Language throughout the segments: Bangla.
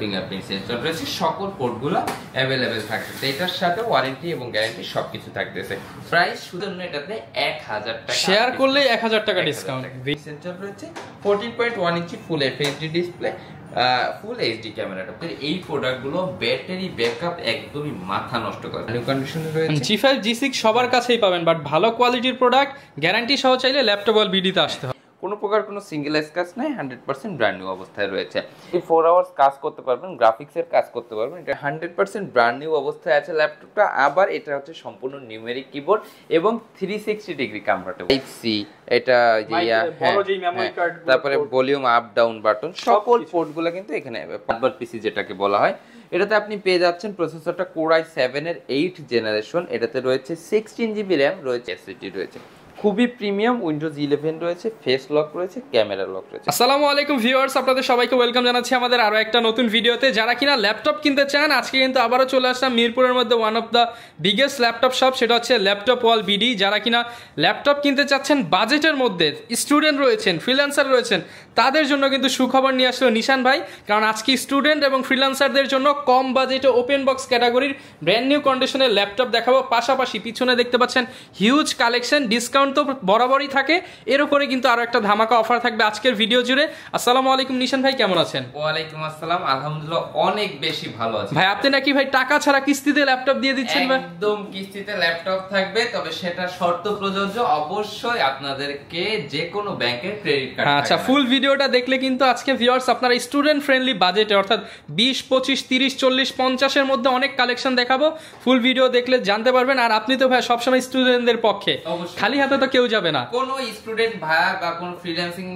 ফিঙ্গারপ্রিন্ট সেন্সর রয়েছে, সকল পোর্টগুলো অ্যাভেলেবেল থাকতেছে। এটার সাথে ওয়ারেন্টি এবং গ্যারান্টি সবকিছু থাকতেছে। প্রাইস শুধু এটাতে 1000 টাকা, শেয়ার করলে 1000 টাকা ডিসকাউন্ট। সেন্সর রয়েছে 14.1 ইঞ্চি ফুল এফএইচডি ডিসপ্লে, ফুল এইচডি ক্যামেরাটা। এই প্রোডাক্টগুলো ব্যাটারি ব্যাকআপ একদমই মাথা নষ্ট করে। নিউ কন্ডিশনে রয়েছে। G5 G6 সবার কাছেই পাবেন, বাট ভালো কোয়ালিটির প্রোডাক্ট গ্যারান্টি সহ চাইলে ল্যাপটপ অল বিডিতে আসতে হবে। কোনো প্রকার কোনো সিঙ্গেল স্ক্র্যাচ নাই, 100% ব্র্যান্ড নিউ অবস্থায় রয়েছে। এই 4 আওয়ার্স কাজ করতে পারবেন, গ্রাফিক্সের কাজ করতে পারবেন। এটা 100% ব্র্যান্ড নিউ অবস্থায় আছে ল্যাপটপটা। আবার এটা হচ্ছে সম্পূর্ণ নিউমেরিক কিবোর্ড এবং 360 ডিগ্রি কনভার্টেবল। টাইপ সি, এটা যে তারপরে ভলিউম আপ ডাউন বাটন, সকল পোর্টগুলো কিন্তু এখানে পাওয়ার পিসি যেটাকে বলা হয়। এটাতে আপনি পেয়ে যাচ্ছেন প্রসেসরটা Core i7 এর 8th জেনারেশন। এটাতে রয়েছে 16 জিবি র্যাম রয়েছে, এসএসডি রয়েছে, খুবই প্রিমিয়াম। উইন্ডোজ 11 রয়েছে, ফেস লক রয়েছে, ক্যামেরা লক রয়েছে। আসসালামু আলাইকুম ভিউয়ার্স, আপনাদের সবাইকে ওয়েলকাম জানাচ্ছি আমাদের আরো একটা নতুন ভিডিওতে। যারা কিনা ল্যাপটপ কিনতে চান, আজকে কিন্তু আবারও চলে আসলাম মিরপুরের মধ্যে one of the biggest laptop shop, সেটা হচ্ছে ল্যাপটপ ওয়াল বিডি। যারা কিনা ল্যাপটপ কিনতে চাচ্ছেন বাজেটের মধ্যে, স্টুডেন্ট রয়েছেন, ফ্রিল্যান্সার রয়েছেন, তাদের জন্য কিন্তু সুখবর নিয়ে আসলো নিশান ভাই। কারণ আজকে স্টুডেন্ট এবং ফ্রিল্যান্সারদের জন্য কম বাজেটে ওপেন বক্স ক্যাটাগরির ব্র্যান্ড নিউ কন্ডিশনের ল্যাপটপ দেখাবো। পাশাপাশি পিছনে দেখতে পাচ্ছেন হিউজ কালেকশন, ডিসকাউন্ট তো বরাবরই থাকে, এর উপরে কিন্তু আরো একটা ধামাকা অফার থাকবে আজকের ভিডিও জুড়ে। আসসালামু আলাইকুম নিশান ভাই, কেমন আছেন? ওয়ালাইকুম আসসালাম, আলহামদুলিল্লাহ অনেক বেশি ভালো আছি। ভাই আপনি নাকি ভাই টাকা ছাড়া কিস্তিতে ল্যাপটপ দিয়ে দিচ্ছেন? ভাই একদম কিস্তিতে ল্যাপটপ থাকবে, তবে সেটা শর্ত প্রযোজ্য। অবশ্যই আপনাদেরকে যে কোনো ব্যাংকের ক্রেডিট কার্ড। আচ্ছা, ফুল ভিডিওটা দেখলে কিন্তু আজকে ভিউয়ার্স আপনারা স্টুডেন্ট ফ্রেন্ডলি বাজেটে অর্থাৎ 20, 25, 30, 40, 50 এর মধ্যে অনেক কালেকশন দেখাবো। ফুল ভিডিও দেখলে জানতে পারবেন। আর আপনি তো ভাই সবসময় স্টুডেন্টদের পক্ষে, খালি হাতে তো কেউ যাবে না। কোন স্টুডেন্ট ভাইয়া বা কোন ফ্রিল্যান্সিং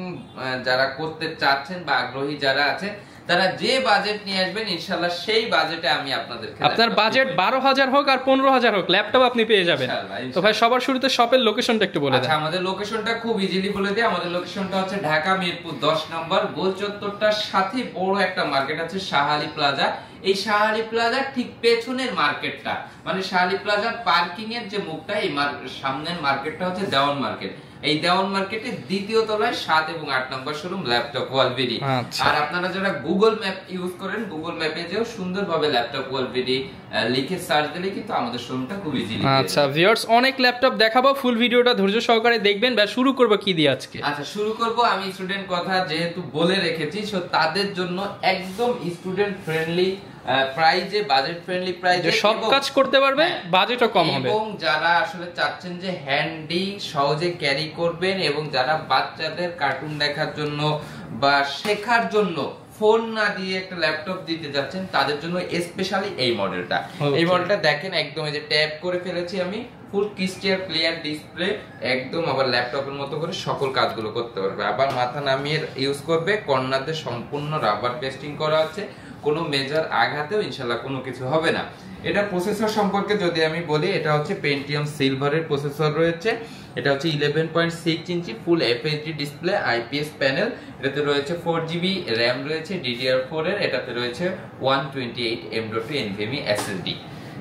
যারা করতে চাচ্ছেন বা আগ্রহী যারা আছে, তারা যে বাজেট নিয়ে আসবেন ইনশাআল্লাহ সেই বাজেটে আমি আপনাদেরকে, আপনার বাজেট 12,000 হোক আর 15,000 হোক, ল্যাপটপ আপনি পেয়ে যাবেন। তো ভাই সবার শুরুতে শপের লোকেশনটা একটু বলে দেন। আচ্ছা, আমাদের লোকেশনটা খুব ইজিলি বলে দিই। আমাদের লোকেশনটা হচ্ছে ঢাকা মিরপুর 10 নম্বর, গোল চত্বরটার সাথে বড় একটা মার্কেট আছে শাহ আলী প্লাজা। এই শাহ আলী প্লাজার ঠিক পেছনের মার্কেটটা, মানে শাহ আলী প্লাজার পার্কিং এর যে মুখটা, এই সামনের মার্কেটটা হচ্ছে দেওয়ান মার্কেট। এই দেওয়ান মার্কেটের দ্বিতীয় তলায় 7 এবং 8 নম্বর শোরুম ল্যাপটপ ওয়াল বিডি। আর আপনারা যারা গুগল ম্যাপ ইউজ করেন, গুগল ম্যাপে যেও সুন্দরভাবে ল্যাপটপ ওয়াল বিডি লিখে সার্চ দিলে কিন্তু আমাদের শোরুমটা খুব ইজিলি। আচ্ছা ভিউয়ার্স, অনেক ল্যাপটপ দেখাবো, ফুল ভিডিওটা ধৈর্য সহকারে দেখবেন। বা শুরু করব কি দিয়ে আজকে? আচ্ছা, শুরু করব আমি স্টুডেন্ট কথা যেহেতু বলে রেখেছি, সো তাদের জন্য একদম স্টুডেন্ট ফ্রেন্ডলি প্রাইজে, বাজেট ফ্রেন্ডলি প্রাইজে সব কাজ করতে পারবে, বাজেটও কম হবে। এবং যারা আসলে চাচ্ছেন যে হ্যান্ডি সহজে ক্যারি করবেন, এবং যারা বাচ্চাদের কার্টুন দেখার জন্য বা শেখার জন্য ফোন না দিয়ে একটা ল্যাপটপ দিতে যাচ্ছেন, তাদের জন্য স্পেশালি এই মডেলটা। এই মডেলটা দেখেন, একদম এই যে ট্যাপ করে ফেলেছি আমি, ফুল ক্রিস্টাল ক্লিয়ার ডিসপ্লে, একদম আবার ল্যাপটপের মতো করে সকল কাজগুলো করতে পারবে। আবার মাথা নামিয়ে ইউজ করবে, কর্নারতে সম্পূর্ণ রাবার পেস্টিং করা আছে, কোনো মেজর আঘাতেও ইনশাআল্লাহ কোনো কিছু হবে না। এটা প্রসেসর সম্পর্কে যদি আমি বলি, এটা হচ্ছে পেন্টিয়াম সিলভারের প্রসেসর রয়েছে। এটা হচ্ছে 11.6 ইঞ্চি ফুল এফএইচডি ডিসপ্লে, আইপিএস প্যানেল। এটাতে রয়েছে 4GB র্যাম রয়েছে DDR4 এর। এটাতে রয়েছে 128 M.2 NVMe SSD।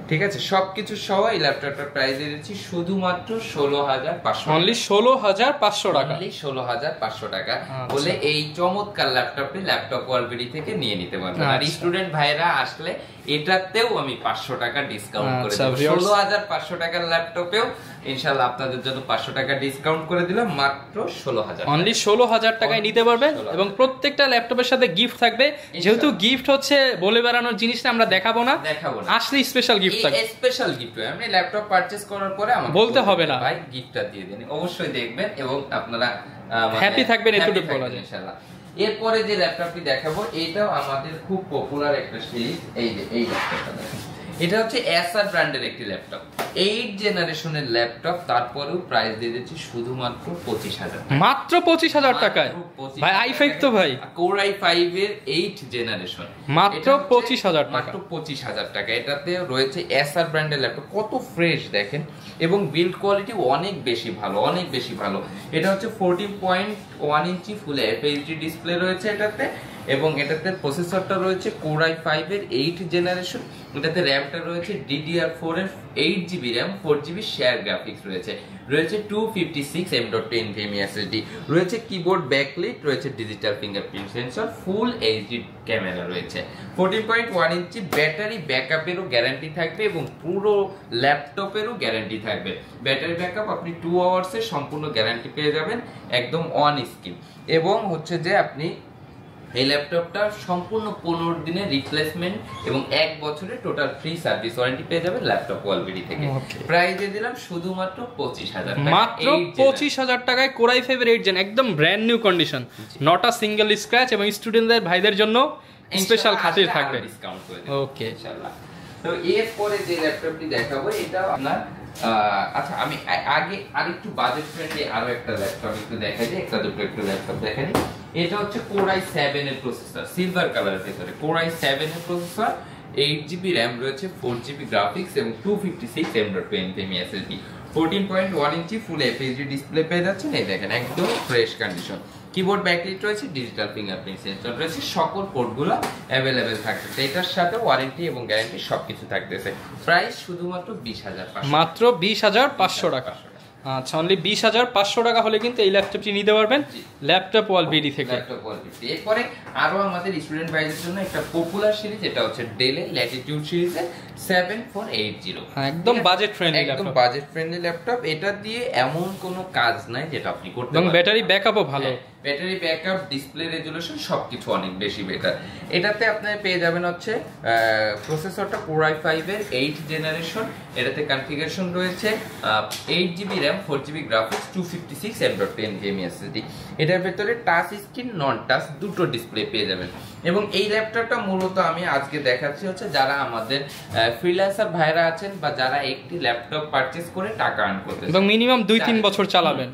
ঠিক আছে, সবকিছু সহ এই ল্যাপটপটার প্রাইস দিয়েছি শুধুমাত্র 16,500। অনলি 16,500 টাকা। অনলি 16,500 টাকা বলে এই চমৎকার ল্যাপটপটি ল্যাপটপ ওয়াল বিডি থেকে নিয়ে নিতে পারবেন। আর স্টুডেন্ট ভাইরা আসলে এটাতেও আমি 500 টাকা ডিসকাউন্ট করে দেব। 16,500 টাকার ল্যাপটপেও ইনশাআল্লাহ আপনাদের জন্য 500 টাকা ডিসকাউন্ট করে দিলাম, মাত্র 16,000। অনলি 16,000 টাকায় নিতে পারবেন। এবং প্রত্যেকটা ল্যাপটপের সাথে গিফট থাকবে। যেহেতু গিফট হচ্ছে বলে বেড়ানোর জিনিসটা, আমরা দেখাবো না, আসলে স্পেশাল গিফট থাকবে। স্পেশাল গিফট আপনি ল্যাপটপ পারচেজ করার পরে আমাকে বলতে হবে না, ভাই গিফটটা দিয়ে দিন। অবশ্যই দেখবেন এবং আপনারা হ্যাপি থাকবেন, এতটুকু বলা যায় ইনশাআল্লাহ। এরপরে যে ল্যাপটপটি দেখাবো, এটাও আমাদের খুব পপুলার একটা সিরিজ। এই যে এই ল্যাপটপটা দেখেন, এটা হচ্ছে এসার ব্র্যান্ডের একটি ল্যাপটপ, 8th জেনারেশনের ল্যাপটপ। তারপরেও প্রাইস দিয়ে দিচ্ছি শুধুমাত্র 25,000, মাত্র 25,000 টাকায়। ভাই i5 তো ভাই Core i5 এর 8th জেনারেশন, মাত্র 25,000 টাকা। মাত্র 25,000 টাকা। এটাতে রয়েছে এসার ব্র্যান্ডের ল্যাপটপ, কত ফ্রেশ দেখেন, এবং বিল্ড কোয়ালিটি অনেক বেশি ভালো, অনেক বেশি ভালো। এটা হচ্ছে 14.1 ইঞ্চি ফুল এফএইচডি ডিসপ্লে রয়েছে এটাতে, এবং এটাতে প্রসেসরটা রয়েছে Core i5 এর 8th জেনারেশন, এটাতে র্যামটা রয়েছে DDR4 এর 8GB RAM, 4GB share graphics রয়েছে, 256 M.2 NVMe SSD রয়েছে, কিবোর্ড ব্যাকলাইট রয়েছে, digital fingerprint sensor, full HD camera রয়েছে, 14.1 ইঞ্চি ব্যাটারি ব্যাকআপেরও গ্যারান্টি থাকবে এবং পুরো ল্যাপটপেরও গ্যারান্টি থাকবে। ব্যাটারি ব্যাকআপ আপনি 2 আওয়ার্সের সম্পূর্ণ গ্যারান্টি পেয়ে যাবেন একদম অন স্ক্রিন। এবং হচ্ছে যে আপনি এই ল্যাপটপটা সম্পূর্ণ 15 দিনের রিপ্লেসমেন্ট এবং 1 বছরের টোটাল ফ্রি সার্ভিস ওয়ারেন্টি পেয়ে যাবেন ল্যাপটপ ওয়ালবিডি থেকে। প্রাইসে দিলাম শুধুমাত্র 25,000 টাকা, মাত্র 25,000 টাকায় Core i5 এর 8 জেন, একদম brand new condition, not a single scratch, এবং স্টুডেন্টদের ভাইদের জন্য স্পেশাল খাতির থাকবে, ডিসকাউন্ট করে দেব ওকে ইনশাআল্লাহ। তো এরপরে যে ল্যাপটপটি দেখাবো এটা আপনার আচ্ছা আমি আগে আরেকটু বাজেট ফ্রেন্ডলি আরো একটা ল্যাপটপ একটু দেখাই দিই, একটা দুটো একটু ল্যাপটপ দেখাই দিই। এটা হচ্ছে Core i7 এর প্রসেসর, সিলভার কালারের ভিতরে Core i7 এর প্রসেসর, 8GB র্যাম রয়েছে, 4GB গ্রাফিক্স এবং 256 M.2 NVMe SSD, 14.1 ইঞ্চি ফুল FHD ডিসপ্লে পেয়ে যাচ্ছেন। এই দেখেন একদম ফ্রেশ কন্ডিশন, কিবোর্ড ব্যাকলাইট রয়েছে, ডিজিটাল ফিঙ্গারপ্রিন্ট সেন্সর রয়েছে, সকল পোর্টগুলো अवेलेबल থাকতেছে, এটার সাথে ওয়ারেন্টি এবং গ্যারান্টি সবকিছু থাকতেছে। প্রাইস শুধুমাত্র 20,500, মাত্র 20,500 টাকা। আচ্ছা, অনলি 20,500 টাকা হলে কিন্তু এই ল্যাপটপটি নিতে পারবেন ল্যাপটপ ওয়ালবিডি থেকে। ল্যাপটপ ওয়ালবিডি। এরপরে আরো আমাদের স্টুডেন্ট ভাইদের জন্য একটা পপুলার সিরিজ, এটা হচ্ছে ডেলের ল্যাটিটিউড সিরিজের 7480, একদম বাজেট ফ্রেন্ডলি ল্যাপটপ, একদম বাজেট ফ্রেন্ডলি ল্যাপটপ। এটা দিয়ে এমন কোনো কাজ নাই যেটা আপনি করতে এবং পারবেন। ব্যাটারি ব্যাকআপও ভালো, ব্যাটারি ব্যাকআপ, ডিসপ্লে রেজোলিউশন সবকিছু অনেক বেশি বেটার। এটাতে আপনি পেয়ে যাবেন হচ্ছে প্রসেসরটা Core i5 এর 8th জেনারেশন, এটাতে কনফিগারেশন রয়েছে 8GB RAM, 4GB graphics, 256 M.2 NVMe SSD। এটার ভেতরে টাচ স্ক্রিন, নন টাচ দুটো ডিসপ্লে পেয়ে যাবেন। এবং এই ল্যাপটপটা মূলত আমি আজকে দেখাচ্ছি হচ্ছে যারা আমাদের ফ্রিল্যান্সার ভাইরা আছেন বা যারা একটি ল্যাপটপ পারচেজ করে টাকা আর্ন করতে এবং মিনিমাম 2-3 বছর চালাবেন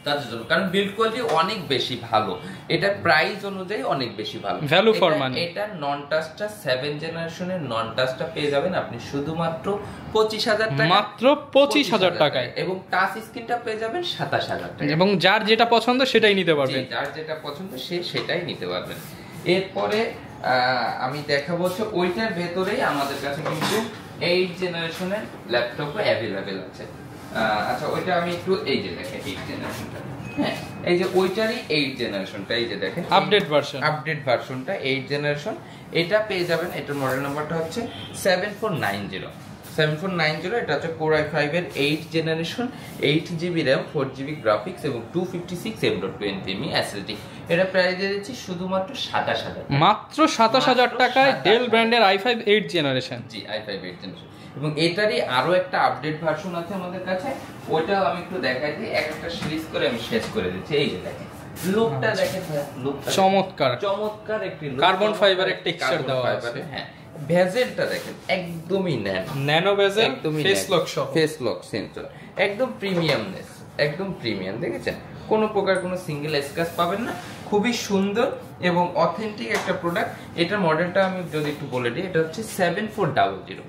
তাদের জন্য, কারণ বিল্ড কোয়ালিটি অনেক বেশি ভালো, এটা প্রাইস অনুযায়ী অনেক বেশি ভালো, ভ্যালু ফর মানি। এটা নন টাচটা 7 জেনারেশনের নন টাচটা পেয়ে যাবেন আপনি শুধুমাত্র 25,000 টাকা, মাত্র 25,000 টাকায়, এবং টাচ স্ক্রিনটা পেয়ে যাবেন 27,000 টাকা। এবং যার যেটা পছন্দ সেটাই নিতে পারবেন, যার যেটা পছন্দ সে সেটাই নিতে পারবেন। এরপরে আমি দেখাবো হচ্ছে ওইটার ভেতরেই আমাদের কাছে কিন্তু 8 জেনারেশনের ল্যাপটপও অ্যাভেলেবেল আছে। আচ্ছা ওইটা আমি একটু এই যে দেখেন 8 জেনারেশনটা, হ্যাঁ এই যে ওইটারই 8 জেনারেশনটা, এই যে দেখেন আপডেট ভার্সনটা 8 জেনারেশন, এটা পেয়ে যাবেন। এটার মডেল নাম্বারটা হচ্ছে 7490, এটা হচ্ছে Core i5 এর 8th generation, 8GB RAM, 4GB graphics এবং 256 M.2 NVMe SSD। এটা প্রাইস দিচ্ছি শুধুমাত্র 27,000, মাত্র 27,000 টাকায় ডেল ব্র্যান্ডের i5 8th জেনারেশন। জি i5 8th জেনারেশন। এবং এটারই আরো একটা আপডেট ভার্সন আছে আমাদের কাছে, ওইটাও আমি একটু দেখাই দিই, একটা সিরিজ করে আমি শেষ করে দিচ্ছি। এই যে দেখেন লুকটা দেখেন, লুকটা চমৎকার একটি কার্বন ফাইবারের টেক্সচার দেওয়া আছে, হ্যাঁ ভেজেলটা দেখেন একদমই nano bezel, face lock sensor, একদম প্রিমিয়ামনেস, একদম প্রিমিয়াম, দেখেছেন কোনো প্রকার কোনো সিঙ্গেল স্ক্র্যাচ পাবেন না, খুবই সুন্দর এবং অথেন্টিক একটা প্রোডাক্ট। এটার মডেলটা আমি যদি একটু বলে দিই, এটা হচ্ছে 7400,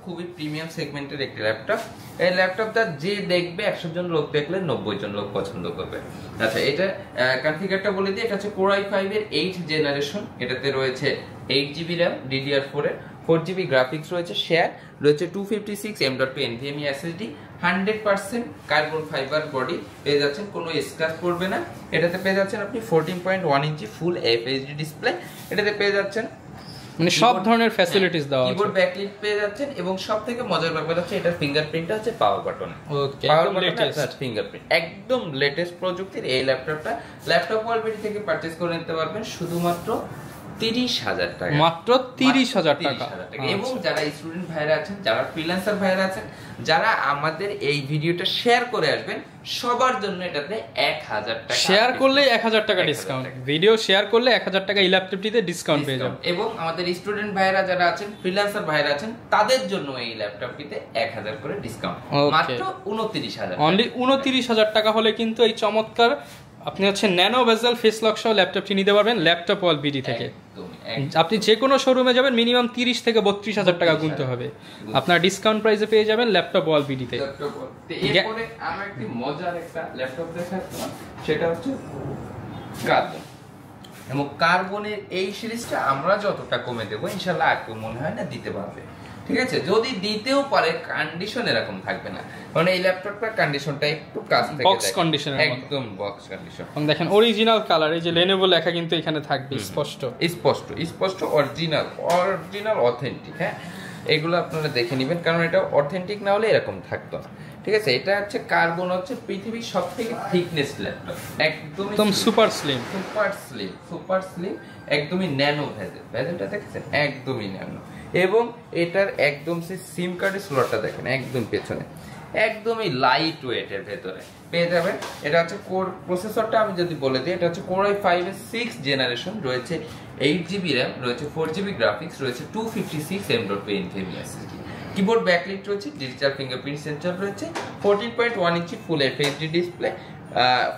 খুবই প্রিমিয়াম সেগমেন্টের একটি ল্যাপটপ। এই ল্যাপটপটা যে দেখবে 100 জন লোক দেখলে 90 জন লোক পছন্দ করবে। আচ্ছা এটা কনফিগারটা বলে দিই, এটা হচ্ছে Core i5 এর 8th জেনারেশন, এটাতে রয়েছে 8GB র্যাম, DDR4 এর, 4GB গ্রাফিক্স রয়েছে, শেয়ার রয়েছে, 256 M.2 NVMe SSD, 100% carbon fibre body পেয়ে যাচ্ছেন, কোনো স্ক্র্যাচ পড়বে না। এটাতে পেয়ে যাচ্ছেন আপনি 14.1 ইঞ্চি ফুল FHD ডিসপ্লে, এটাতে পেয়ে যাচ্ছেন মানে সব ধরনের ফ্যাসিলিটিস দেওয়া আছে, কিবোর্ড ব্যাকলাইট পেয়ে যাচ্ছেন, এবং সবথেকে মজার ব্যাপার হচ্ছে এটার ফিঙ্গারপ্রিন্টটা হচ্ছে পাওয়ার বাটনে, ওকে একদম লেটেস্ট ফিঙ্গারপ্রিন্ট, একদম লেটেস্ট প্রযুক্তির এই ল্যাপটপটা ল্যাপটপ ওয়ালবিডি থেকে পারচেজ করে নিতে পারবেন শুধুমাত্র 30,000 টাকা, মাত্র 30,000 টাকা। এবং যারা স্টুডেন্ট ভাইরা আছেন, যারা ফ্রিল্যান্সার ভাইরা আছেন, যারা আমাদের এই ভিডিওটা শেয়ার করে আসবেন, সবার জন্য এটাতে 1,000 টাকা, শেয়ার করলে 1,000 টাকা ডিসকাউন্ট, ভিডিও শেয়ার করলে 1,000 টাকা এই ল্যাপটপটিতে ডিসকাউন্ট পেয়ে যাবেন। এবং আমাদের স্টুডেন্ট ভাইরা যারা আছেন, ফ্রিল্যান্সার ভাইরা আছেন, তাদের জন্য এই ল্যাপটপটিতে 1,000 করে ডিসকাউন্ট, মাত্র 29,000, অনলি 29,000 টাকা হলে কিন্তু এই চমৎকার আপনি হচ্ছে ন্যানো বেজেল ফেস লক সহ ল্যাপটপটি নিতে পারবেন ল্যাপটপ ওয়ালবিডি থেকে। আপনি যে কোনো শোরুমে যাবেন মিনিমাম 30 থেকে 32,000 টাকা গুনতে হবে, আপনার ডিসকাউন্ট প্রাইসে পেয়ে যাবেন ল্যাপটপ ওয়ালবিডিতে। এরপরে আমরা একটি মজার একটা ল্যাপটপ দেখাচ্ছি, সেটা হচ্ছে কার্বন। এবং কার্বনের এই সিরিজটা আমরা যতটা কমে দেবো ইনশাল্লাহ আর কেউ মনে হয় না দিতে পারবে, ঠিক আছে? যদি দিতেও পারে কন্ডিশন এরকম থাকবে না, কারণ এই ল্যাপটপটার কন্ডিশনটা একটু কাছ থেকে বক্স কন্ডিশনের মতো, একদম বক্স কন্ডিশন। দেখেন অরিজিনাল কালার, এই যে Lenovo লেখা কিন্তু এখানে থাকবে স্পষ্ট স্পষ্ট স্পষ্ট অরিজিনাল অরিজিনাল অথেন্টিক। হ্যাঁ, এগুলো আপনারা দেখে নেবেন, কারণ এটা অথেন্টিক না হলে এরকম থাকতো না, ঠিক আছে? এটা হচ্ছে কার্বন, হচ্ছে পৃথিবীর সবথেকে থিকনেস ল্যাপটপ, একদম সুপার স্লিম সুপার স্লিম, একদমই ন্যানো ভেজেল, ভেজেলটা দেখেছেন একদমই ন্যানো। এবং এটার একদম সে সিম কার্ডের স্লটটা দেখেন একদম পেছনে, একদমই লাইট ওয়েটের ভেতরে পেয়ে যাবেন। এটা হচ্ছে কোর প্রসেসরটা আমি যদি বলে দিই, এটা হচ্ছে Core i5 এর 6th জেনারেশন, রয়েছে 8GB RAM, রয়েছে 4GB গ্রাফিক্স, রয়েছে 256 M.2 NVMe SSD, keyboard backlight রয়েছে, ডিজিটাল ফিঙ্গারপ্রিন্ট সেন্সর রয়েছে, 14.1 ইঞ্চি ফুল FHD ডিসপ্লে,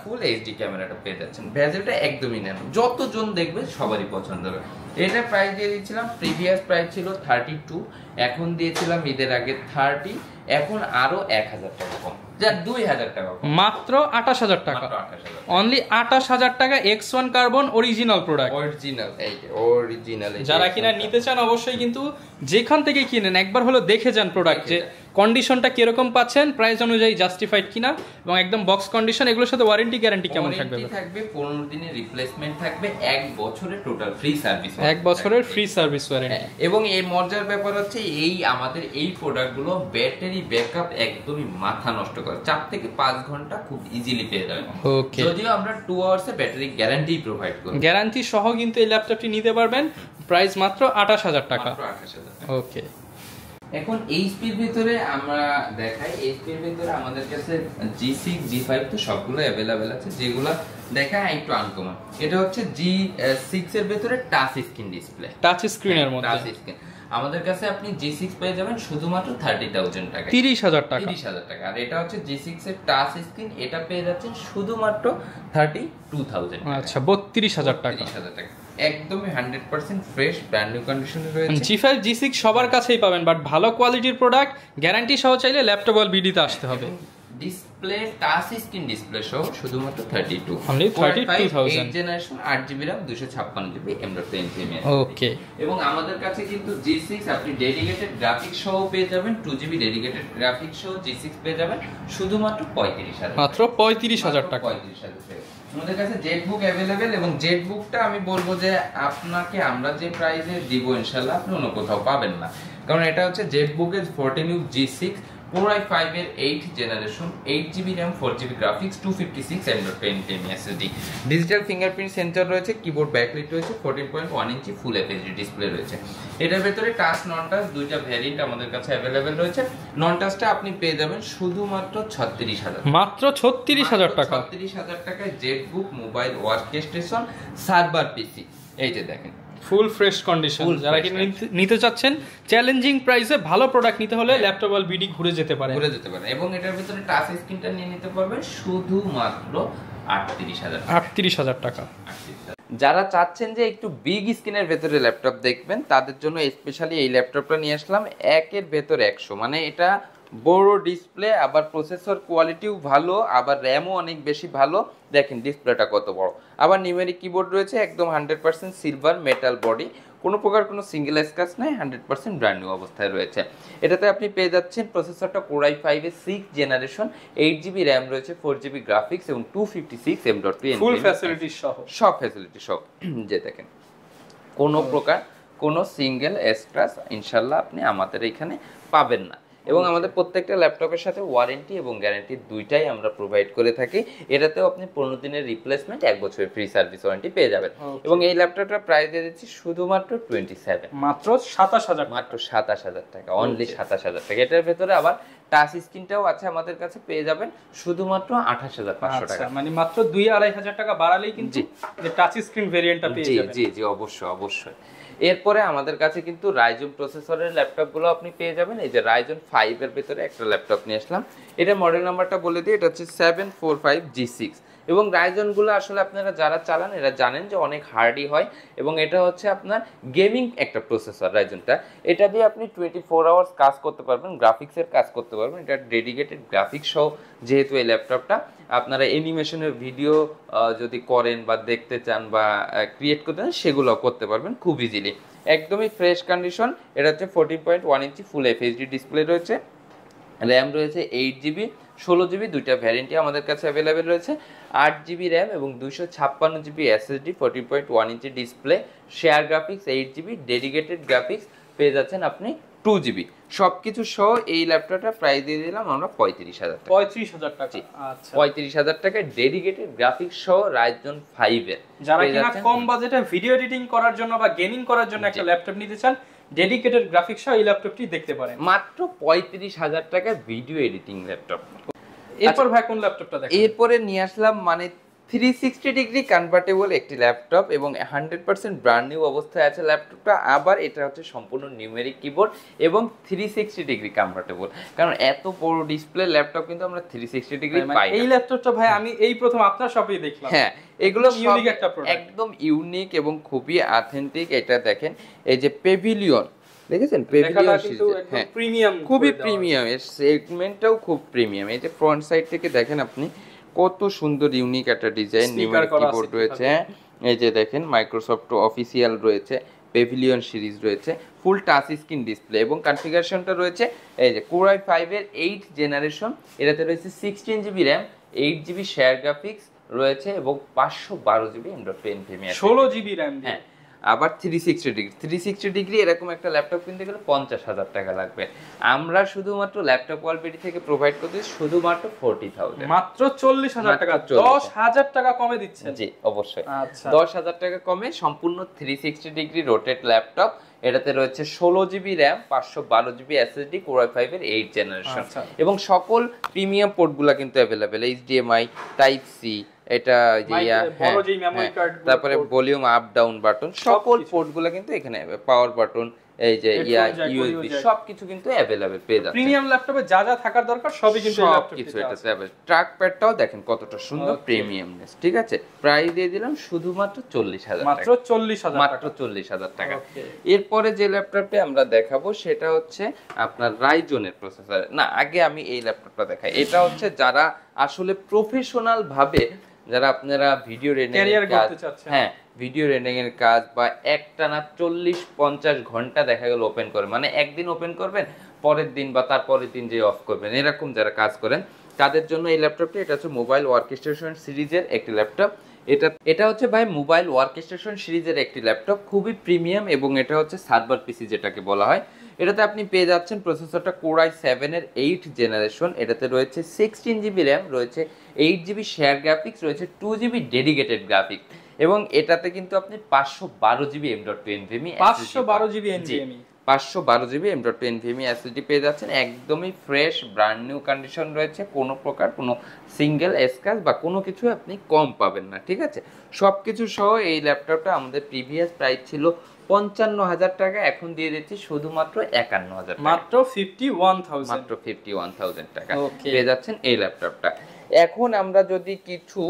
ফুল এইচডি ক্যামেরাটা পেয়ে যাচ্ছেন। ভেজেলটা একদমই নেন, যতজন দেখবে সবারই পছন্দ হবে। এটা প্রাইস দিয়ে দিয়েছিলাম, প্রিভিয়াস প্রাইস ছিল 32, এখন দিয়েছিলাম ঈদের আগে 30, এখন আরো 1000 টাকা কম, যা 2000 টাকা কম, মাত্র 28000 টাকা, অনলি 28000 টাকা X1 carbon original product, original. এই যে অরিজিনাল, যারা কিনা নিতে চান অবশ্যই কিন্তু যেখান থেকে কিনেন একবার হলো দেখে যান প্রোডাক্ট, যে কন্ডিশনটা কিরকম পাচ্ছেন, প্রাইস অনুযায়ী জাস্টিফাইড কিনা, এবং একদম বক্স কন্ডিশন। এগুলোর সাথে ওয়ারেন্টি গ্যারান্টি কেমন থাকবে? থাকবে 15 দিনের রিপ্লেসমেন্ট থাকবে, 1 বছরের টোটাল ফ্রি সার্ভিস, 1 বছরের ফ্রি সার্ভিস ওয়ারেন্টি। এবং এই মজার ব্যাপার হচ্ছে এই আমাদের এই প্রোডাক্টগুলো ব্যাটারি ব্যাকআপ একদমই মাথা নষ্ট করে, 4 থেকে 5 ঘন্টা খুব ইজিলি পেয়ে যাবেন। ওকে, যদিও আমরা 2 আওয়ার্সে ব্যাটারি গ্যারান্টি প্রোভাইড করি, গ্যারান্টি সহ কিন্তু এই ল্যাপটপটি নিতে পারবেন, প্রাইস মাত্র 28000 টাকা। ওকে, এখন এইচপির ভিতরে আমরা দেখাই, এইচপির ভিতরে আমাদের কাছে G6 G5 তো সবগুলো अवेलेबल আছে, যেগুলো দেখায় একটু আনকমন। এটা হচ্ছে G6 এর ভিতরে টাচ স্ক্রিন ডিসপ্লে, টাচ স্ক্রিনের মধ্যে টাচ স্ক্রিন। আমাদের কাছে আপনি G6 পেয়ে যাবেন শুধুমাত্র 30000 টাকা, 30000 টাকা, 30000 টাকা। আর এটা হচ্ছে G6 এর টাচ স্ক্রিন, এটা পেয়ে যাচ্ছেন শুধুমাত্র 32000 টাকা। আচ্ছা, 32000 টাকা, 32000 টাকা, একদমই 100% ফ্রেশ ব্র্যান্ড নিউ কন্ডিশনে রয়েছে। G5 G6 সবার কাছেই পাবেন, বাট ভালো কোয়ালিটির প্রোডাক্ট গ্যারান্টি সহ চাইলে ল্যাপটপ অল বিডিতে আসতে হবে। ডিসপ্লে টাচ স্ক্রিন ডিসপ্লে সহ শুধুমাত্র 32, only 32000, 8 generation, 8GB RAM, 256GB M.2 NVMe। ওকে, এবং আমাদের কাছে কিন্তু G6 আপনি ডেডিকেটেড গ্রাফিক্স সহ পেয়ে যাবেন, 2GB ডেডিকেটেড গ্রাফিক্স সহ G6 পেয়ে যাবেন শুধুমাত্র 35000, মাত্র 35000 টাকা। 35000 আমাদের কাছে জেটবুক अवेलेबल, এবং জেটবুকটা আমি বলবো যে আপনাকে আমরা যে প্রাইসে দিব ইনশাআল্লাহ আপনি অন্য কোথাও পাবেন না, কারণ এটা হচ্ছে জেটবুকের 14U G6 Core i5 এর 8th generation, 8GB RAM, 4GB graphics, 256 M.2 NVMe SSD, digital fingerprint sensor রয়েছে, কিবোর্ড ব্যাকলাইট রয়েছে, 14.1 ইঞ্চি ফুল FHD ডিসপ্লে রয়েছে। এটার ভেতরে টাচ নন টাচ দুইটা ভ্যারিয়েন্ট আমাদের কাছে अवेलेबल রয়েছে। নন টাচটা আপনি পেয়ে যাবেন শুধুমাত্র 36000, মাত্র 36000 টাকা, 36000 টাকায় জেটবুক মোবাইল ওয়ার্কস্টেশন সার্ভার পিসি। এই যে দেখেন ফুল ফ্রেশ কন্ডিশন। যারা কি নিতে চাচ্ছেন চ্যালেঞ্জিং প্রাইসে ভালো প্রোডাক্ট নিতে হলে ল্যাপটপ অল বিডি ঘুরে যেতে পারেন, এবং এটার ভিতরে টাচ স্ক্রিনটা নিয়ে নিতে পারবেন শুধুমাত্র 38000 টাকা। যারা চাচ্ছেন যে একটু বিগ স্ক্রিনের ভেতরে ল্যাপটপ দেখবেন তাদের জন্য স্পেশালি এই ল্যাপটপটা নিয়ে আসলাম, 1 এর ভেতরে 100, মানে এটা বড় ডিসপ্লে, আবার প্রসেসর কোয়ালিটিও ভালো, আবার র্যামও অনেক বেশি ভালো। দেখেন ডিসপ্লেটা কত বড়, আবার নিউমেরিক কিবোর্ড রয়েছে, একদম 100% সিলভার মেটাল বডি, কোনো প্রকার কোনো সিঙ্গেল স্ক্র্যাচ নাই, 100% ব্র্যান্ড নিউ অবস্থায় রয়েছে। এটাতে আপনি পেয়ে যাচ্ছেন প্রসেসরটা Core i5 এর 6th জেনারেশন, 8GB RAM রয়েছে, 4GB গ্রাফিক্স এবং 256 M.2 ফুল ফ্যাসিলিটি সহ, সব ফ্যাসিলিটি সহ। যে দেখেন কোনো প্রকার কোনো সিঙ্গেল স্ক্র্যাচ ইনশাআল্লাহ আপনি আমাদের এখানে পাবেন না। এবং আমাদের প্রত্যেকটা ল্যাপটপের সাথে ওয়ারেন্টি এবং গ্যারান্টি দুইটাই আমরা প্রোভাইড করে থাকি। এটাতেও আপনি 15 দিনের রিপ্লেসমেন্ট, 1 বছরের ফ্রি সার্ভিস ওয়ারেন্টি পেয়ে যাবেন। এবং এই ল্যাপটপটার প্রাইস দিয়ে দিচ্ছি শুধুমাত্র 27, মাত্র 27000, মাত্র 27000 টাকা, অনলি 27000 টাকা। এটার ভেতরে আবার টাচ স্ক্রিনটাও আছে আমাদের কাছে, পেয়ে যাবেন শুধুমাত্র 28500 টাকা, মানে মাত্র 2-2500 টাকা বাড়ালেই কিন্তু যে টাচ স্ক্রিন ভেরিয়েন্টটা পেয়ে যাবেন। জি জি অবশ্যই অবশ্যই। এরপরে আমাদের কাছে কিন্তু রাইজন প্রসেসরের ল্যাপটপগুলো আপনি পেয়ে যাবেন। এই যে রাইজন 5 এর ভিতরে একটা ল্যাপটপ নিয়ে আসলাম, এটা মডেল নাম্বারটা বলে দিই, এটা হচ্ছে 745 G6, এবং রাইজন গুলো আসলে আপনারা যারা চালান এরা জানেন যে অনেক হার্ডি হয়, এবং এটা হচ্ছে আপনার গেমিং একটা প্রসেসর রাইজনটা। এটা দিয়ে আপনি 24 আওয়ার্স কাজ করতে পারবেন, গ্রাফিক্সের কাজ করতে পারবেন। এটা ডেডিকেটেড গ্রাফিক্স সহ যেহেতু এই ল্যাপটপটা, আপনারা অ্যানিমেশনের ভিডিও যদি করেন বা দেখতে চান বা ক্রিয়েট করতে চান সেগুলো করতে পারবেন খুব ইজিলি। একদমই ফ্রেশ কন্ডিশন। এটা হচ্ছে 14.1 ইঞ্চি ফুল FHD ডিসপ্লে রয়েছে, র্যাম রয়েছে 8GB 16GB, দুইটা ভ্যারিয়েন্টই আমাদের কাছে অ্যাভেলেবেল রয়েছে। 8GB র্যাম এবং 256GB SSD, 14.1 inch display, shared graphics 8GB, dedicated graphics পেয়ে যাচ্ছেন আপনি 2GB। সবকিছু সহ এই ল্যাপটপটা প্রাইস দিয়ে দিলাম আমরা 35,000 টাকা। 35,000 টাকা। আচ্ছা, 35,000 টাকায় ডেডিকেটেড গ্রাফিক্স সহ রাইজন 5 এর। যারা কিনা কম বাজেটে ভিডিও এডিটিং করার জন্য বা গেমিং করার জন্য একটা ল্যাপটপ নিতে চান, ডেডিকেটেড গ্রাফিক্স সহ এই ল্যাপটপটি দেখতে পারেন মাত্র 35,000 টাকায় ভিডিও এডিটিং ল্যাপটপ। এরপর ভাই কোন ল্যাপটপটা দেখেন? এরপরে নিয়ে আসলাম মানে 360 ডিগ্রি কনভার্টেবল একটি ল্যাপটপ, এবং 100% ব্র্যান্ড নিউ অবস্থায় আছে ল্যাপটপটা। আবার এটা হচ্ছে সম্পূর্ণ নিউমেরিক কিবোর্ড এবং 360 ডিগ্রি কনভার্টেবল, কারণ এত বড় ডিসপ্লে ল্যাপটপ কিন্তু আমরা 360 ডিগ্রি পাই না। এই ল্যাপটপটা ভাই আমি এই প্রথম আপনার শপেই দেখলাম। হ্যাঁ, এগুলো ইউনিক একটা প্রোডাক্ট, একদম ইউনিক এবং খুবই অথেন্টিক। এটা দেখেন, এই যে পেভিলিয়ন দেখেছেন, পেভিলিয়ন সিরিজ, হ্যাঁ প্রিমিয়াম, খুবই প্রিমিয়াম, এর সেগমেন্টটাও খুব প্রিমিয়াম। এই যে ফ্রন্ট সাইড থেকে দেখেন আপনি কত সুন্দর ইউনিক একটা ডিজাইন, নিউমেরিক কিবোর্ড রয়েছে। এই যে দেখেন মাইক্রোসফট অফিসিয়াল রয়েছে, পেভিলিয়ন সিরিজ রয়েছে, ফুল টাচ স্ক্রিন ডিসপ্লে, এবং কনফিগারেশনটা রয়েছে এই যে Core i5 এর 8th জেনারেশন। এটাতে রয়েছে 16GB RAM, 8GB share graphics রয়েছে, এবং 512GB M.2 NVMe, 16GB RAM. হ্যাঁ, আবার 360 ডিগ্রি এরকম একটা ল্যাপটপ কিনতে গেলে 50,000 টাকা লাগবে। আমরা শুধুমাত্র ল্যাপটপ ওয়ালবিডি থেকে প্রোভাইড করতে শুধুমাত্র 40,000, মাত্র 40,000 টাকা, 10,000 টাকা কমে দিচ্ছেন। জি অবশ্যই, আচ্ছা 10,000 টাকা কমে সম্পূর্ণ 360 ডিগ্রি রোটেট ল্যাপটপ। এটাতে রয়েছে 16GB RAM, 512GB SSD, Core i5 এর 8th জেনারেশন, এবং সকল প্রিমিয়াম পোর্টগুলো কিন্তু অ্যাভেলেবেল। HDMI, টাইপ সি, এটা তারপরে ভলিউম আপ ডাউন বাটন, সকল পোর্টগুলো কিন্তু এখানে, পাওয়ার বাটন, এই যে ইউএসবি, সবকিছু কিন্তু অ্যাভেলেবেল পেয়ে যাচ্ছে। প্রিমিয়াম ল্যাপটপে যা যা থাকার দরকার সবই কিন্তু এই ল্যাপটপে কিছু এটাতে আছে। ট্র্যাক প্যাডটাও দেখেন কতটা সুন্দর, প্রিমিয়ামনেস। ঠিক আছে, প্রাইস দিয়ে দিলাম শুধুমাত্র 40,000 টাকা, মাত্র 40,000, মাত্র 40,000 টাকা। এরপরে যে ল্যাপটপটি আমরা দেখাবো সেটা হচ্ছে আপনার রাইজনের প্রসেসর। না, আগে আমি এই ল্যাপটপটা দেখাই। এটা হচ্ছে যারা আসলে প্রফেশনাল ভাবে, যারা আপনারা ভিডিও রেন্ডারিং এর কাজ, হ্যাঁ ভিডিও রেন্ডারিং এর কাজ, বা একটানা 40-50 ঘন্টা দেখা গেল ওপেন করে, মানে একদিন ওপেন করবেন, পরের দিন বা তারপরের দিন যে অফ করবেন, এরকম যারা কাজ করেন তাদের জন্য এই ল্যাপটপটি। এটা হচ্ছে মোবাইল ওয়ার্কস্টেশন সিরিজের একটি ল্যাপটপ। এটা হচ্ছে ভাই মোবাইল ওয়ার্কস্টেশন সিরিজের একটি ল্যাপটপ, খুবই প্রিমিয়াম, এবং এটা হচ্ছে সার্ভার পিসি যেটাকে বলা হয়। এটাতে আপনি পেয়ে যাচ্ছেন প্রসেসরটা Core i7 এর 8th জেনারেশন। এটাতে রয়েছে 16GB র্যাম, রয়েছে 8GB শেয়ার গ্রাফিক্স, রয়েছে 2GB ডেডিকেটেড গ্রাফিক্স, এবং এটাতে কিন্তু আপনি 512GB M.2 NVMe, 512GB NVMe, 512GB M.2 NVMe SSD পেয়ে যাচ্ছেন। একদমই ফ্রেশ ব্র্যান্ড নিউ কন্ডিশন রয়েছে, কোনো প্রকার কোনো সিঙ্গেল স্ক্র্যাচ বা কোনো কিছু আপনি কম পাবেন না। ঠিক আছে, সবকিছু সহ এই ল্যাপটপটা আমাদের প্রিভিয়াস প্রাইস ছিল 55,000 টাকা, এখন দিয়ে দিচ্ছি শুধুমাত্র 51,000, মাত্র 51,000, মাত্র 51,000 টাকা পেয়ে যাচ্ছেন এই ল্যাপটপটা। এখন আমরা যদি কিছু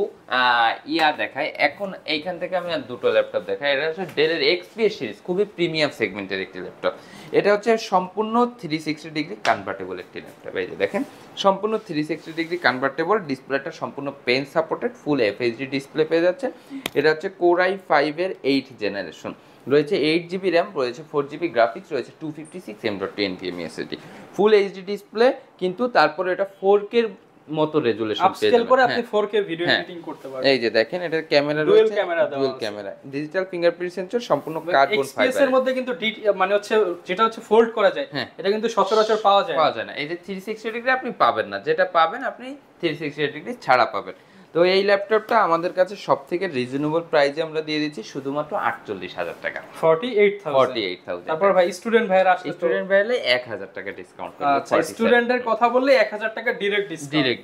দেখাই, এখন এইখান থেকে আমি আর দুটো ল্যাপটপ দেখাই। এটা হচ্ছে ডেলের XPS সিরিজ, খুবই প্রিমিয়াম সেগমেন্টের একটি ল্যাপটপ। এটা হচ্ছে সম্পূর্ণ 360 ডিগ্রি কনভার্টেবল একটি ল্যাপটপ। এই যে দেখেন, সম্পূর্ণ 360 ডিগ্রি কনভার্টেবল, ডিসপ্লেটা সম্পূর্ণ পেন সাপোর্টেড, ফুল FHD ডিসপ্লে পেয়ে যাচ্ছে। এটা হচ্ছে Core i5 এর 8th জেনারেশন, রয়েছে 8GB র্যাম, রয়েছে 4GB গ্রাফিক্স, রয়েছে 256 M.2 NVMe SSD, ফুল HD ডিসপ্লে, কিন্তু তারপরে এটা 4K এর মতো রেজুলেশন পেয়ে যাবেন, করে আপনি 4K ভিডিও এডিটিং করতে পারবেন। এই যে দেখেন, এটার ক্যামেরা রয়েছে dual camera, digital fingerprint sensor, সম্পূর্ণ কার্বন ফাইবার এর মধ্যে, কিন্তু মানে হচ্ছে যেটা হচ্ছে ফোল্ড করা যায়, এটা কিন্তু সচরাচর পাওয়া যায় না। এই যে 360 ডিগ্রি আপনি পাবেন না, যেটা পাবেন আপনি 360 ডিগ্রি ছাড়া পাবেন। তো এই ল্যাপটপটা আমাদের কাছে সবথেকে রিজনেবল প্রাইসে আমরা দিয়ে দিচ্ছি শুধুমাত্র 48,000 টাকা, 48,000। তারপর ভাই স্টুডেন্ট ভাইরা আসলে, স্টুডেন্ট ভাইলে 1,000 টাকা ডিসকাউন্ট করব। আচ্ছা, স্টুডেন্টের কথা বললে 1,000 টাকা ডিরেক্ট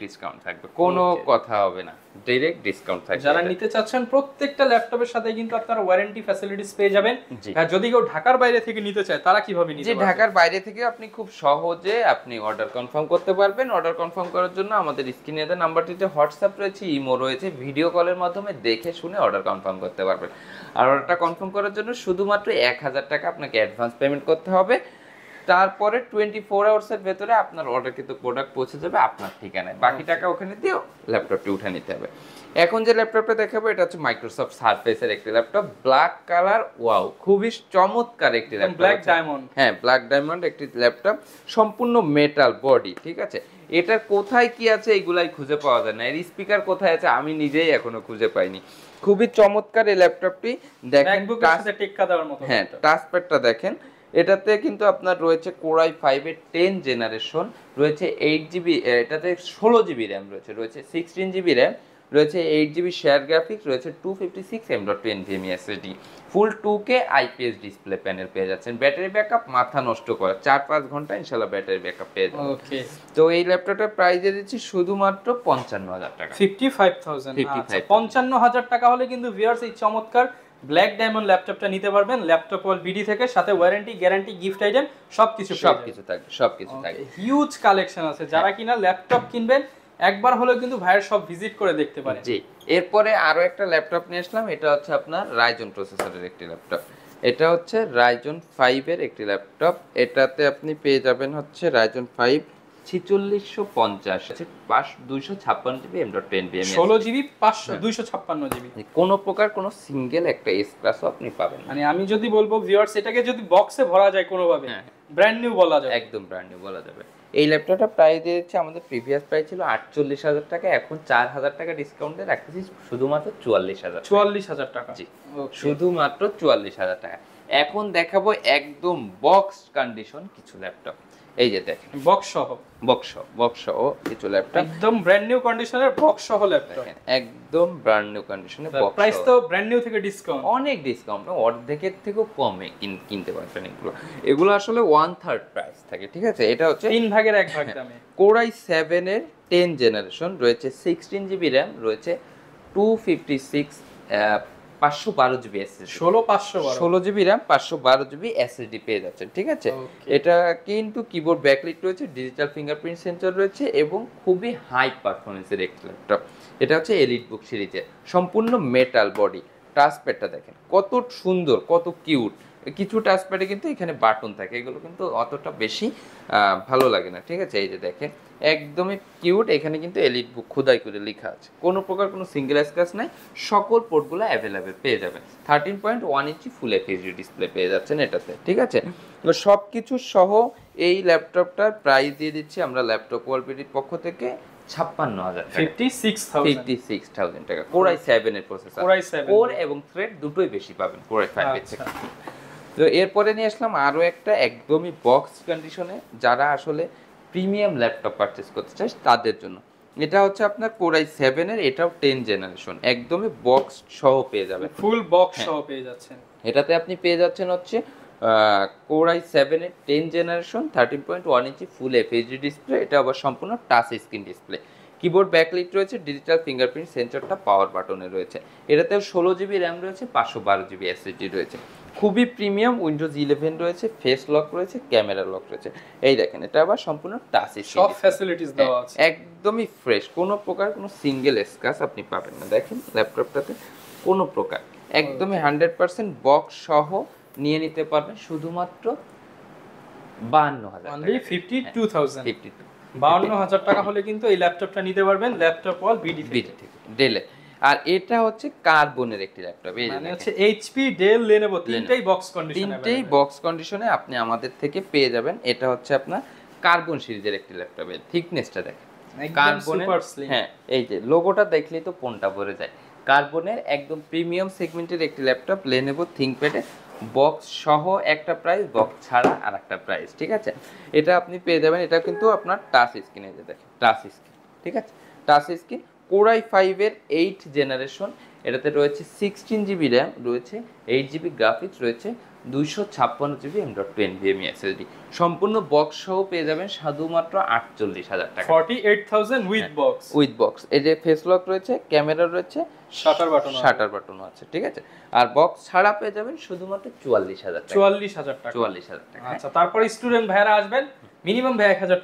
ডিসকাউন্ট থাকবে, কোনো কথা হবে না, ডাইরেক্ট ডিসকাউন্ট থাকবে। যারা নিতে চাচ্ছেন প্রত্যেকটা ল্যাপটপের সাথে কিন্তু আপনারা ওয়ারেন্টি ফ্যাসিলিটিস পেয়ে যাবেন। আর যদি কেউ ঢাকার বাইরে থেকে নিতে চায় তারা কিভাবে নিতে পারবে? ঢাকার বাইরে থেকে আপনি খুব সহজে আপনি অর্ডার কনফার্ম করতে পারবেন। অর্ডার কনফার্ম করার জন্য আমাদের স্ক্রিনে দেওয়া নাম্বারটিতে হোয়াটসঅ্যাপ রয়েছে, ইমো রয়েছে, ভিডিও কলের মাধ্যমে দেখে শুনে অর্ডার কনফার্ম করতে পারবেন। আর অর্ডারটা কনফার্ম করার জন্য শুধুমাত্র 1000 টাকা আপনাকে অ্যাডভান্স পেমেন্ট করতে হবে। তারপরে 24 আওয়ার্সের ভেতরে আপনার অর্ডারকৃত প্রোডাক্ট পৌঁছে যাবে আপনার ঠিকানায়। বাকি টাকা ওখানে দিয়েও ল্যাপটপটি উঠে নিতে হবে। এখন যে ল্যাপটপটা দেখাবো এটা হচ্ছে মাইক্রোসফট সারফেসের একটি ল্যাপটপ, ব্ল্যাক কালার। ওয়াও, খুবই চমৎকার একটি ল্যাপটপ, ব্ল্যাক ডায়মন্ড। হ্যাঁ, ব্ল্যাক ডায়মন্ড একটি ল্যাপটপ, সম্পূর্ণ মেটাল বডি, ঠিক আছে। এটার কোথায় কি আছে এগুলাই খুঁজে পাওয়া যায় না, এর স্পিকার কোথায় আছে আমি নিজেই এখনো খুঁজে পাইনি। খুবই চমৎকার এই ল্যাপটপটি, দেখেন হ্যাঁ টাচপ্যাডটা দেখেন। এটাতে কিন্তু আপনার রয়েছে কোরাই 5 এর 10 জেনারেশন, রয়েছে 8GB, এটাতে 16GB র্যাম রয়েছে 16GB র্যাম রয়েছে, 8GB শেয়ার গ্রাফিক্স রয়েছে, 256 M.2 SSD, ফুল 2K IPS ডিসপ্লে প্যানেল পেয়ে যাচ্ছেন। ব্যাটারি ব্যাকআপ মাথা নষ্ট করে 4-5 ঘন্টা ইনশাআল্লাহ ব্যাটারি ব্যাকআপ পেয়ে যাবেন। ওকে, তো এই ল্যাপটপটার প্রাইস দিয়ে দিচ্ছি শুধুমাত্র 55000 টাকা, 55000। 55000 টাকা হলে কিন্তু ভিউয়ার্স এই চমৎকার ব্ল্যাক ডায়মন্ড ল্যাপটপটা নিতে পারবেন ল্যাপটপ ওয়াল বিডি থেকে, সাথে ওয়ারেন্টি, গ্যারান্টি, গিফট আইটেম সবকিছু থাকবে। হিউজ কালেকশন আছে, যারা কিনা ল্যাপটপ কিনবেন একবার হলেও কিন্তু ভাইয়ের সব ভিজিট করে দেখতে পারেন। জি, এরপরে আরো একটা ল্যাপটপ নিয়ে আসলাম, এটা হচ্ছে আপনার রাইজন প্রসেসরের একটি ল্যাপটপ। এটা হচ্ছে রাইজন 5 এর একটি ল্যাপটপ। এটাতে আপনি পেয়ে যাবেন হচ্ছে Ryzen 5 4650 256GB M.2 16GB 256GB, কোনো প্রকার কোনো সিঙ্গেল একটা স্ক্র্যাচও আপনি পাবেন না। মানে আমি যদি বলবো ভিউয়ার্স, এটাকে যদি বক্সে ভরা যায় কোনোভাবে ব্র্যান্ড নিউ বলা যায়, একদম ব্র্যান্ড নিউ বলা যাবে। এই ল্যাপটপটা প্রাইস দিয়েছে, আমাদের প্রিভিয়াস প্রাইস ছিল 48000 টাকা, এখন 4000 টাকা ডিসকাউন্টে রাখতেছি শুধুমাত্র 44000 টাকা। জি, শুধুমাত্র 44000 টাকা। এখন দেখাবো একদম বক্স কন্ডিশন কিছু ল্যাপটপ। এই যে দেখেন বক্স সহ কিছু ল্যাপটপ, একদম ব্র্যান্ড নিউ কন্ডিশনের বক্স সহ ল্যাপটপ, একদম ব্র্যান্ড নিউ কন্ডিশনে বক্স। প্রাইস তো ব্র্যান্ড নিউ থেকে ডিসকাউন্ট, অনেক ডিসকাউন্ট, অর্ধেকের থেকেও কমে কিনতে পারবেন এগুলো আসলে 1/3 প্রাইস থাকে, ঠিক আছে। এটা হচ্ছে 3 ভাগের 1 ভাগ দামে। কোরাই 7 এর 10 জেনারেশন, রয়েছে 16GB র্যাম, রয়েছে 256 512GB SSD, 16GB RAM 512GB SSD পেয়ে যাচ্ছেন, ঠিক আছে। এটা কিন্তু কিবোর্ড ব্যাকলাইট রয়েছে, ডিজিটাল ফিঙ্গারপ্রিন্ট সেন্সর রয়েছে এবং খুবই হাই পারফরমেন্সের একটি ল্যাপটপ। এটা হচ্ছে এলিট বুক সিরিজের, সম্পূর্ণ মেটাল বডি। টাচপ্যাডটা দেখেন কত সুন্দর, কত কিউট। কিছু টাচপ্যাডে কিন্তু এখানে বাটন থাকে, এগুলো কিন্তু অতটা বেশি ভালো লাগে না, ঠিক আছে। এই যে দেখেন একদমই কিউট, এখানে কিন্তু এলিট বুক খোদাই করে লেখা আছে, কোনো প্রকার কোনো সিঙ্গেল স্ক্র্যাচ নাই, সকল পোর্টগুলো অ্যাভেলেবেল পেয়ে যাবেন। 13.1 ইঞ্চি ফুল FHD ডিসপ্লে পেয়ে যাচ্ছেন এটাতে, ঠিক আছে। তো সব কিছু সহ এই ল্যাপটপটার প্রাইস দিয়ে দিচ্ছি আমরা ল্যাপটপ ওয়াল বিডির পক্ষ থেকে 56,000 টাকা। কোরাই 7 এর প্রসেসর, কোর এবং থ্রেড দুটোই বেশি পাবেন কোরাই 5 এর থেকে। তো এরপরে নিয়ে আসলাম আরো একটা একদমই বক্স কন্ডিশনে, যারা আসলে প্রিমিয়াম ল্যাপটপ পারচেজ করতে চায় তাদের জন্য। এটা হচ্ছে আপনার কোরাই 7 এর, এটাও 10 জেনারেশন, একদমই বক্স সহ পেয়ে যাবেন, ফুল বক্স সহ পেয়ে যাচ্ছেন। এটাতে আপনি পেয়ে যাচ্ছেন হচ্ছে কোরাই 7 এর 10 জেনারেশন 13.1 ইঞ্চি ফুল FHD ডিসপ্লে, এটা আবার সম্পূর্ণ touch screen display. Keyboard backlight রয়েছে, ডিজিটাল ফিঙ্গারপ্রিন্ট সেন্সরটা পাওয়ার বাটনে রয়েছে। এটাতেও 16GB র্যাম রয়েছে, 512GB SSD রয়েছে। খুবই প্রিমিয়াম, উইন্ডোজ 11 রয়েছে, ফেস লক রয়েছে, ক্যামেরা লক রয়েছে। এই দেখেন এটা আবার সম্পূর্ণ টাচ স্ক্রিন, সব ফ্যাসিলিটিস দেওয়া আছে, একদমই ফ্রেশ, কোনো প্রকার কোনো সিঙ্গেল স্ক্র্যাচ আপনি পাবেন না। দেখেন ল্যাপটপটাতে কোনো প্রকার, একদমই 100% বক্স সহ নিয়ে নিতে পারবেন শুধুমাত্র 52,000 টাকা হলে কিন্তু এই ল্যাপটপটা নিতে পারবেন ল্যাপটপ ওয়াল বিডি থেকে, ডেলে। আর এটা হচ্ছে কার্বনের একটি ল্যাপটপ, মানে হচ্ছে এইচপি, ডেল, লেনোভো তিনটেই বক্স কন্ডিশনে আপনি আমাদের থেকে পেয়ে যাবেন। এটা হচ্ছে আপনার কার্বন সিরিজের একটি ল্যাপটপের থিকনেসটা দেখেন, কার্বনের, হ্যাঁ এই যে লোগোটা দেখলেই তো কোনটা ভরে যায়। কার্বনের একদম প্রিমিয়াম সেগমেন্টের একটি ল্যাপটপ, লেনোভো থিংকপ্যাডে, বক্স সহ একটা প্রাইস, বক্স ছাড়া আর একটা প্রাইস, ঠিক আছে। এটা আপনি পেয়ে যাবেন, এটা কিন্তু আপনার টাচ স্ক্রিন, এই যে দেখেন টাচ স্ক্রিন, ঠিক আছে, টাচ স্ক্রিন। কোরাই 5 এর 8 জেনারেশন, এটাতে রয়েছে 16GB র্যাম, রয়েছে 8GB গ্রাফিক্স, রয়েছে 256GB M.2 SSD, সম্পূর্ণ বক্স সহ পেয়ে যাবেন শুধুমাত্র 48,000 টাকা, 48,000 উইথ বক্স। এই যে ফেস লক রয়েছে, ক্যামেরা রয়েছে, শাটার বাটনও আছে, ঠিক আছে। আর বক্স ছাড়া পেয়ে যাবেন শুধুমাত্র 44,000 টাকা, 44,000 টাকা। আচ্ছা, তারপরে স্টুডেন্ট ভাইরা আসবেন, মিনিমাম 1,000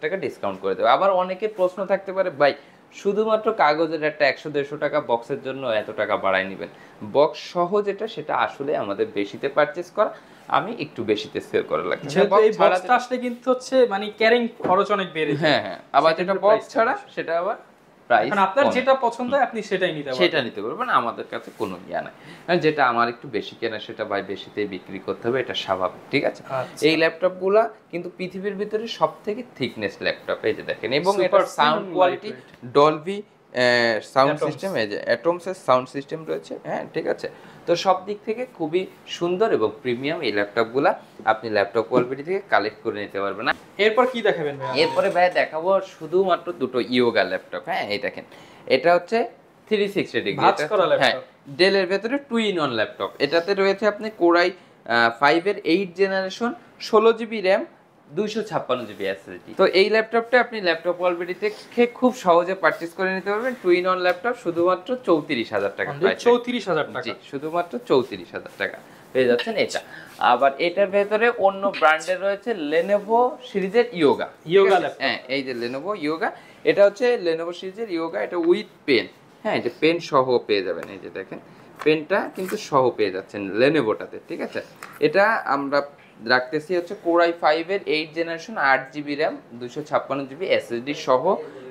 টাকা ডিসকাউন্ট করে দেবে। আবার অনেকের প্রশ্ন থাকতে পারে, ভাই শুধুমাত্র কাগজের একটা 100-150 টাকা বক্সের জন্য এত টাকা বাড়ায় নেবেন। বক্স সহ যেটা সেটা আসলে আমাদের বেশিতে পারচেজ করা, আমি একটু বেশিতে সেল করা লাগছে। যেহেতু এই বক্সটা আসলে কিন্তু হচ্ছে মানে ক্যারিং খরচ অনেক বেড়ে যায়। হ্যাঁ হ্যাঁ, আবার যেটা বক্স ছাড়া সেটা আবার প্রাইস, এখন আপনার যেটা পছন্দ হয় আপনি সেটাই নিতে পারবেন, সেটা নিতে পারবেন। আমাদের কাছে কোনো ইয়া নাই, কারণ যেটা আমার একটু বেশি কেনা সেটা ভাই বেশিতেই বিক্রি করতে হবে, এটা স্বাভাবিক, ঠিক আছে। এই ল্যাপটপগুলা কিন্তু পৃথিবীর ভিতরে সবথেকে থিকনেস ল্যাপটপ, এই যে দেখেন, এবং এটা sound quality Dolby sound system, এই যে অ্যাটমসের সাউন্ড সিস্টেম রয়েছে, হ্যাঁ ঠিক আছে। তো সব দিক থেকে খুবই সুন্দর এবং প্রিমিয়াম এই ল্যাপটপগুলা আপনি ল্যাপটপ কোয়ালিটি থেকে কালেক্ট করে নিতে পারবেন। এরপর কি দেখাবেন ভাই? এরপরে ভাই দেখাবো শুধুমাত্র দুটো ইয়োগা ল্যাপটপ। হ্যাঁ এই দেখেন, এটা হচ্ছে 360 ডিগ্রি, হ্যাঁ ডেলের ভেতরে 2-in-1 ল্যাপটপ। এটাতে রয়েছে আপনি কোরাই 5 এর 8 generation, 16 GB RAM, 256 GB SSD. তো এই ল্যাপটপটা আপনি ল্যাপটপ ওয়ালবিডি থেকে খুব সহজে পারচেজ করে নিতে পারবেন। 2-in-1 ল্যাপটপ শুধুমাত্র 34,000 টাকা, 34,000 টাকা, জি শুধুমাত্র 34,000 টাকা পেয়ে যাচ্ছেন এটা। আবার এটার ভেতরে অন্য ব্র্যান্ডের রয়েছে Lenovo সিরিজের ইয়োগা ল্যাপটপ। হ্যাঁ এই যে Lenovo ইয়োগা, এটা হচ্ছে Lenovo সিরিজের ইয়োগা, এটা উইথ পেন, হ্যাঁ এই যে পেন সহ পেয়ে যাবেন, এই যে দেখেন পেনটা কিন্তু সহ পেয়ে যাচ্ছেন Lenovoটাতে, ঠিক আছে। এটা আমরা রাখতেছি হচ্ছে কোরাই 5 এর 8 generation, 8 GB RAM, 256 GB SSD সহ।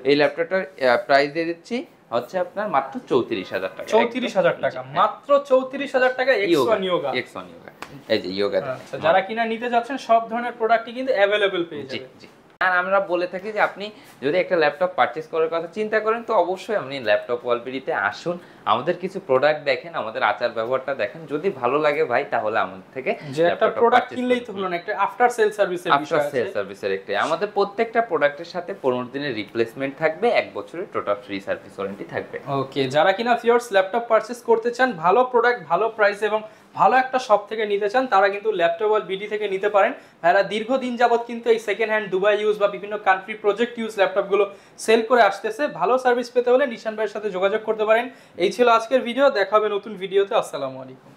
এই ল্যাপটপটার প্রাইস দিয়ে দিচ্ছি হচ্ছে আপনার মাত্র 34,000 টাকা। 34,000 টাকা, মাত্র 34,000 টাকা। X1 ইয়োগা, X1 ইয়োগা, এই যে ইয়োগা। আচ্ছা, যারা কিনা নিতে যাচ্ছেন সব ধরনের প্রোডাক্টই কিন্তু अवेलेबल পেয়ে যাবেন। জি। আর আমরা বলে থাকি যে আপনি যদি একটা ল্যাপটপ পারচেজ করার কথা চিন্তা করেন, তো অবশ্যই আপনি ল্যাপটপ ওয়ালবিডিতে আসুন, আমাদের কিছু প্রোডাক্ট দেখেন, আমাদের আচার ব্যবহারটা দেখেন, যদি ভালো লাগে ভাই তাহলে আমাদের থেকে যে একটা প্রোডাক্ট কিনলেই তো হলো না, একটা আফটার সেল সার্ভিসের বিষয় আছে। আফটার সেল সার্ভিসের একটা, আমাদের প্রত্যেকটা প্রোডাক্টের সাথে 15 দিনের রিপ্লেসমেন্ট থাকবে, 1 বছরের টোটাল ফ্রি সার্ভিস ওয়ারেন্টি থাকবে। ওকে, যারা কিনা ভিউয়ার্স ল্যাপটপ পারচেজ করতে চান, ভালো প্রোডাক্ট, ভালো প্রাইস এবং ভালো একটা শপ থেকে নিতে চান, তারা কিন্তু ল্যাপটপ ওয়ালবিডি থেকে নিতে পারেন। ভাইরা দীর্ঘদিন যাবত কিন্তু এই সেকেন্ড হ্যান্ড দুবাই ইউজ বা বিভিন্ন কান্ট্রি প্রজেক্ট ইউজ ল্যাপটপগুলো সেল করে আসতেছে। ভালো সার্ভিস পেতে হলে নিশান ভাইয়ের সাথে যোগাযোগ করতে পারেন। এই ছিল আজকের ভিডিও, দেখা হবে নতুন ভিডিওতে। আসসালামু আলাইকুম।